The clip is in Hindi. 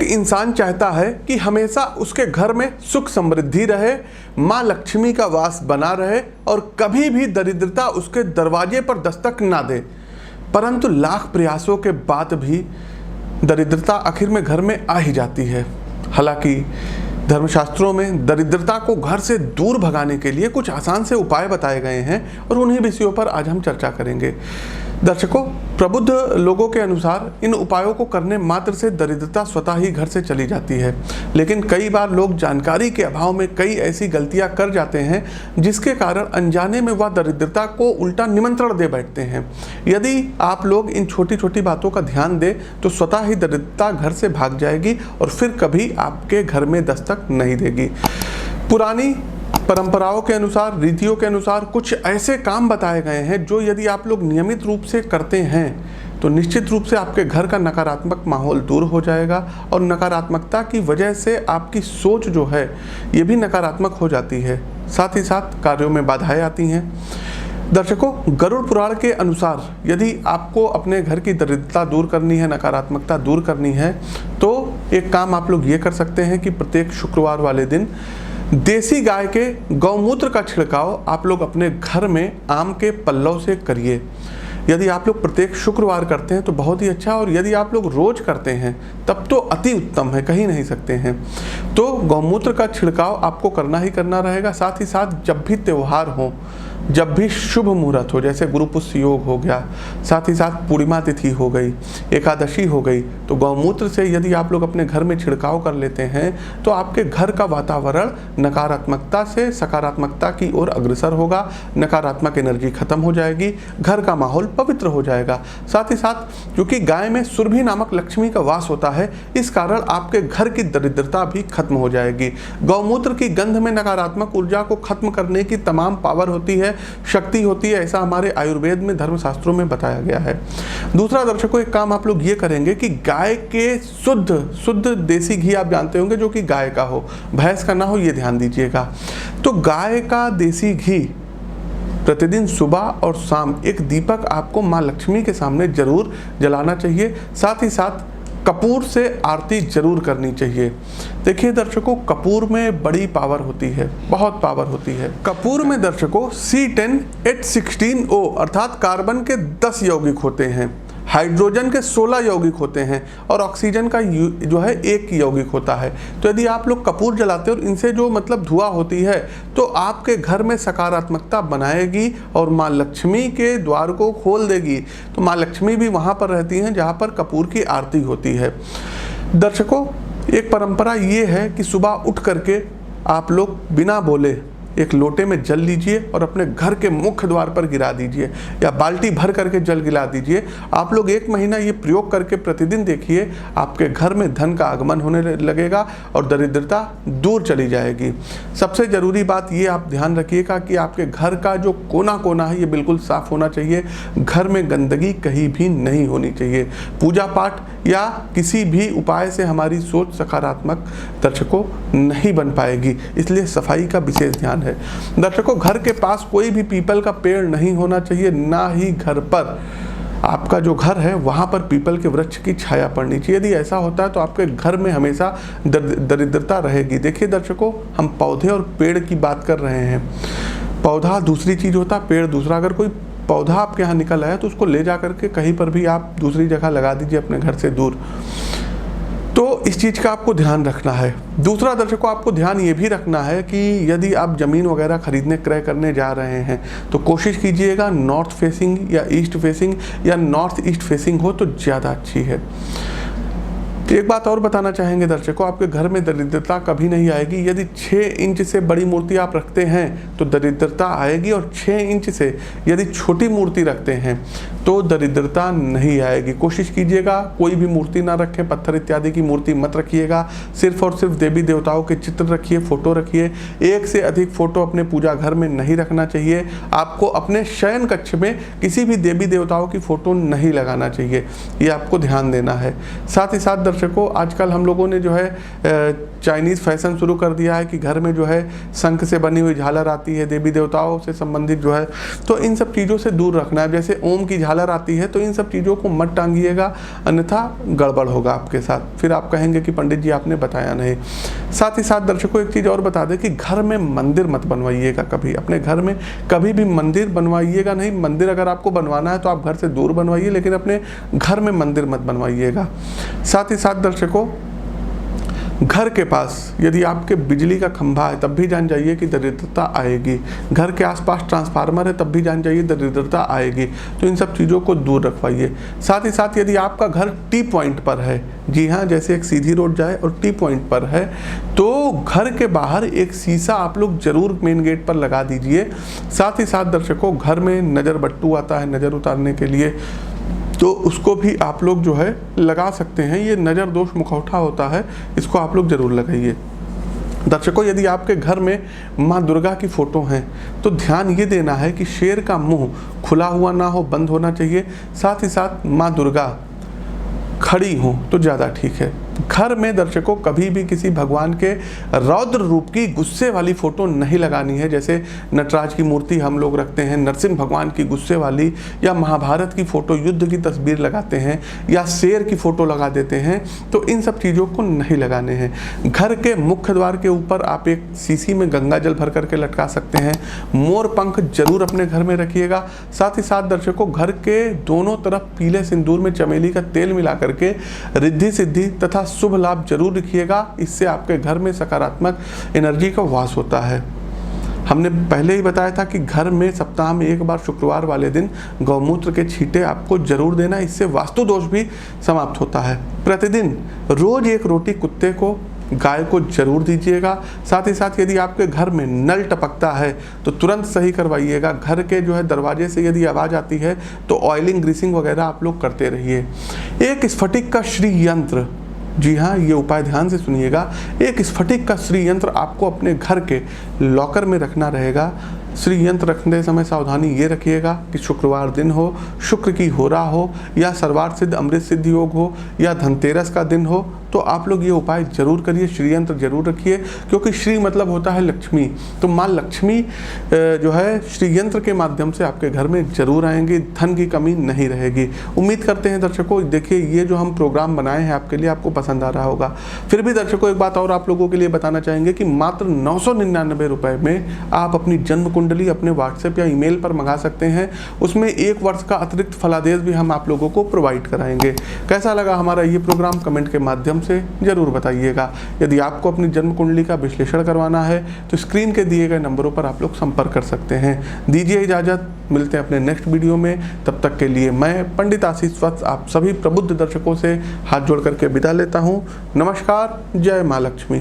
इंसान चाहता है कि हमेशा उसके घर में सुख समृद्धि रहे, माँ लक्ष्मी का वास बना रहे और कभी भी दरिद्रता उसके दरवाजे पर दस्तक ना दे। परंतु लाख प्रयासों के बाद भी दरिद्रता आखिर में घर में आ ही जाती है। हालांकि धर्मशास्त्रों में दरिद्रता को घर से दूर भगाने के लिए कुछ आसान से उपाय बताए गए हैं और उन्हीं विषयों पर आज हम चर्चा करेंगे। दर्शकों, प्रबुद्ध लोगों के अनुसार इन उपायों को करने मात्र से दरिद्रता स्वतः ही घर से चली जाती है, लेकिन कई बार लोग जानकारी के अभाव में कई ऐसी गलतियां कर जाते हैं जिसके कारण अनजाने में वह दरिद्रता को उल्टा निमंत्रण दे बैठते हैं। यदि आप लोग इन छोटी छोटी बातों का ध्यान दें तो स्वतः ही दरिद्रता घर से भाग जाएगी और फिर कभी आपके घर में दस्तक नहीं देगी। पुरानी परंपराओं के अनुसार, रीतियों के अनुसार कुछ ऐसे काम बताए गए हैं जो यदि आप लोग नियमित रूप से करते हैं तो निश्चित रूप से आपके घर का नकारात्मक माहौल दूर हो जाएगा और नकारात्मकता की वजह से आपकी सोच जो है ये भी नकारात्मक हो जाती है। साथ ही साथ कार्यों में बाधाएं आती हैं। दर्शकों, गरुड़ पुराण के अनुसार यदि आपको अपने घर की दरिद्रता दूर करनी है, नकारात्मकता दूर करनी है, तो एक काम आप लोग ये कर सकते हैं कि प्रत्येक शुक्रवार वाले दिन देसी गाय के गौमूत्र का छिड़काव आप लोग अपने घर में आम के पल्लव से करिए। यदि आप लोग प्रत्येक शुक्रवार करते हैं तो बहुत ही अच्छा, और यदि आप लोग रोज करते हैं तब तो अति उत्तम है, कहीं नहीं सकते हैं। तो गौमूत्र का छिड़काव आपको करना ही करना रहेगा। साथ ही साथ जब भी त्यौहार हो, जब भी शुभ मुहूर्त हो, जैसे गुरु पुष्य योग हो गया, साथ ही साथ पूर्णिमा तिथि हो गई, एकादशी हो गई, तो गौमूत्र से यदि आप लोग अपने घर में छिड़काव कर लेते हैं तो आपके घर का वातावरण नकारात्मकता से सकारात्मकता की ओर अग्रसर होगा, नकारात्मक एनर्जी खत्म हो जाएगी, घर का माहौल पवित्र हो जाएगा। साथ ही साथ क्योंकि गाय में सुरभि नामक लक्ष्मी का वास होता है, इस कारण आपके घर की दरिद्रता भी खत्म हो जाएगी। गौमूत्र की गंध में नकारात्मक ऊर्जा को खत्म करने की तमाम पावर होती है, शक्ति होती है, ऐसा हमारे आयुर्वेद में, धर्मशास्त्रों में बताया गया है। दूसरा दर्शकों, एक काम आप लोग ये करेंगे कि गाय के शुद्ध देसी घी आप जानते होंगे जो कि गाय का हो, भैंस का ना हो, ये ध्यान दीजिएगा। तो गाय का देसी घी प्रतिदिन सुबह और शाम एक दीपक आपको माँ लक्ष्मी के सामने जरूर जलाना चाहिए। साथ ही साथ कपूर से आरती जरूर करनी चाहिए। देखिए दर्शकों, कपूर में बड़ी पावर होती है, बहुत पावर होती है। कपूर में दर्शकों C10H16O अर्थात कार्बन के 10 यौगिक होते हैं, हाइड्रोजन के 16 यौगिक होते हैं और ऑक्सीजन का जो है 1 यौगिक होता है। तो यदि आप लोग कपूर जलाते हो और इनसे जो मतलब धुआं होती है तो आपके घर में सकारात्मकता बनाएगी और माँ लक्ष्मी के द्वार को खोल देगी। तो माँ लक्ष्मी भी वहाँ पर रहती हैं जहाँ पर कपूर की आरती होती है। दर्शकों, एक परंपरा ये है कि सुबह उठ करके आप लोग बिना बोले एक लोटे में जल लीजिए और अपने घर के मुख्य द्वार पर गिरा दीजिए या बाल्टी भर करके जल गिरा दीजिए। आप लोग 1 महीना ये प्रयोग करके प्रतिदिन देखिए, आपके घर में धन का आगमन होने लगेगा और दरिद्रता दूर चली जाएगी। सबसे ज़रूरी बात ये आप ध्यान रखिएगा कि आपके घर का जो कोना कोना है ये बिल्कुल साफ होना चाहिए। घर में गंदगी कहीं भी नहीं होनी चाहिए। पूजा पाठ या किसी भी उपाय से हमारी सोच सकारात्मक दर्शकों नहीं बन पाएगी, इसलिए सफाई का विशेष ध्यान है। दर्शकों, घर के पास कोई भी पीपल का पेड़ नहीं होना चाहिए, ना ही घर पर, आपका जो घर है वहाँ पर पीपल के वृक्ष की छाया पड़नी चाहिए। यदि ऐसा होता है तो आपके घर में हमेशा दरिद्रता रहेगी। देखिए दर्शकों, हम पौधे और पेड़ की बात कर रहे हैं। पौधा दूसरी चीज़ होता है, पेड़ दूसरा। अगर कोई पौधा आपके यहाँ निकल आया तो उसको ले जा करके कहीं पर भी आप दूसरी जगह लगा दीजिए अपने घर से दूर। तो इस चीज़ का आपको ध्यान रखना है। दूसरा दर्शकों, आपको ध्यान ये भी रखना है कि यदि आप ज़मीन वगैरह खरीदने क्रय करने जा रहे हैं तो कोशिश कीजिएगा नॉर्थ फेसिंग या ईस्ट फेसिंग या नॉर्थ ईस्ट फेसिंग हो तो ज़्यादा अच्छी है। एक बात और बताना चाहेंगे दर्शकों, आपके घर में दरिद्रता कभी नहीं आएगी यदि 6 इंच से बड़ी मूर्ति आप रखते हैं तो दरिद्रता आएगी, और 6 इंच से यदि छोटी मूर्ति रखते हैं तो दरिद्रता नहीं आएगी। कोशिश कीजिएगा कोई भी मूर्ति ना रखें, पत्थर इत्यादि की मूर्ति मत रखिएगा। सिर्फ और सिर्फ देवी देवताओं के चित्र रखिए, फोटो रखिए। 1 से अधिक फोटो अपने पूजा घर में नहीं रखना चाहिए। आपको अपने शयन कक्ष में किसी भी देवी देवताओं की फोटो नहीं लगाना चाहिए, ये आपको ध्यान देना है। साथ ही साथ दर्शकों, आजकल हम लोगों ने जो है चाइनीज़ फैशन शुरू कर दिया है कि घर में जो है शंख से बनी हुई झालर आती है, देवी देवताओं से संबंधित जो है, तो इन सब चीज़ों से दूर रखना है। जैसे ओम की झालर आती है तो इन सब चीज़ों को मत टांगिएगा, अन्यथा गड़बड़ होगा आपके साथ, फिर आप कहेंगे कि पंडित जी आपने बताया नहीं। साथ ही साथ दर्शकों एक चीज़ और बता दें कि घर में मंदिर मत बनवाइएगा कभी, अपने घर में कभी भी मंदिर बनवाइएगा नहीं। मंदिर अगर आपको बनवाना है तो आप घर से दूर बनवाइए, लेकिन अपने घर में मंदिर मत बनवाइएगा। साथ ही साथ दर्शकों घर के पास यदि आपके बिजली का खंभा है तब भी जान जाइए कि दरिद्रता आएगी। घर के आसपास ट्रांसफार्मर है तब भी जान जाइए दरिद्रता आएगी। तो इन सब चीज़ों को दूर रखवाइए। साथ ही साथ यदि आपका घर टी पॉइंट पर है, जी हाँ, जैसे एक सीधी रोड जाए और टी पॉइंट पर है, तो घर के बाहर एक शीशा आप लोग जरूर मेन गेट पर लगा दीजिए। साथ ही साथ दर्शकों घर में नज़र बट्टू आता है नज़र उतारने के लिए, तो उसको भी आप लोग जो है लगा सकते हैं। ये नज़र दोष मुखौटा होता है, इसको आप लोग जरूर लगाइए। दर्शकों यदि आपके घर में माँ दुर्गा की फ़ोटो हैं तो ध्यान ये देना है कि शेर का मुंह खुला हुआ ना हो, बंद होना चाहिए। साथ ही साथ माँ दुर्गा खड़ी हो तो ज़्यादा ठीक है। घर में दर्शकों कभी भी किसी भगवान के रौद्र रूप की गुस्से वाली फ़ोटो नहीं लगानी है। जैसे नटराज की मूर्ति हम लोग रखते हैं, नरसिंह भगवान की गुस्से वाली, या महाभारत की फ़ोटो युद्ध की तस्वीर लगाते हैं, या शेर की फ़ोटो लगा देते हैं, तो इन सब चीज़ों को नहीं लगाने हैं। घर के मुख्य द्वार के ऊपर आप एक शीशी में गंगा जल भर करके लटका सकते हैं। मोर पंख जरूर अपने घर में रखिएगा। साथ ही साथ दर्शकों घर के दोनों तरफ पीले सिंदूर में चमेली का तेल मिला करके रिद्धि सिद्धि तथा शुभ लाभ जरूर लिखिएगा। इससे आपके घर में सकारात्मक एनर्जी का वास होता है। हमने पहले ही बताया था कि घर में सप्ताह में एक बार शुक्रवार वाले दिन गौमूत्र के छींटे आपको जरूर देना, इससे वास्तु दोष भी समाप्त होता है। प्रतिदिन रोज एक रोटी कुत्ते को, गाय को जरूर दीजिएगा। साथ ही साथ यदि आपके घर में नल टपकता है तो तुरंत सही करवाइएगा। घर के जो है दरवाजे से यदि आवाज़ आती है तो ऑयलिंग ग्रीसिंग वगैरह आप लोग करते रहिए। एक स्फटिक का श्री यंत्र, जी हाँ, ये उपाय ध्यान से सुनिएगा। एक स्फटिक का श्री यंत्र आपको अपने घर के लॉकर में रखना रहेगा। श्री यंत्र रखते समय सावधानी ये रखिएगा कि शुक्रवार दिन हो, शुक्र की होरा हो, या सर्वार्थ सिद्ध अमृत सिद्ध योग हो, या धनतेरस का दिन हो, तो आप लोग ये उपाय जरूर करिए। श्री यंत्र जरूर रखिए, क्योंकि श्री मतलब होता है लक्ष्मी, तो माँ लक्ष्मी जो है श्री यंत्र के माध्यम से आपके घर में जरूर आएंगे, धन की कमी नहीं रहेगी। उम्मीद करते हैं दर्शकों, देखिए ये जो हम प्रोग्राम बनाए हैं आपके लिए आपको पसंद आ रहा होगा। फिर भी दर्शकों एक बात और आप लोगों के लिए बताना चाहेंगे कि मात्र 999 रुपये में आप अपनी जन्म कुंडली अपने व्हाट्सएप या ईमेल पर मंगा सकते हैं। उसमें 1 वर्ष का अतिरिक्त फलादेश भी हम आप लोगों को प्रोवाइड कराएंगे। कैसा लगा हमारा ये प्रोग्राम कमेंट के माध्यम से जरूर बताइएगा। यदि आपको अपनी जन्म कुंडली का विश्लेषण करवाना है तो स्क्रीन के दिए गए नंबरों पर आप लोग संपर्क कर सकते हैं। दीजिए इजाजत, मिलते हैं अपने नेक्स्ट वीडियो में। तब तक के लिए मैं पंडित आशीष वत्स आप सभी प्रबुद्ध दर्शकों से हाथ जोड़ करके विदा लेता हूँ। नमस्कार, जय माँ लक्ष्मी।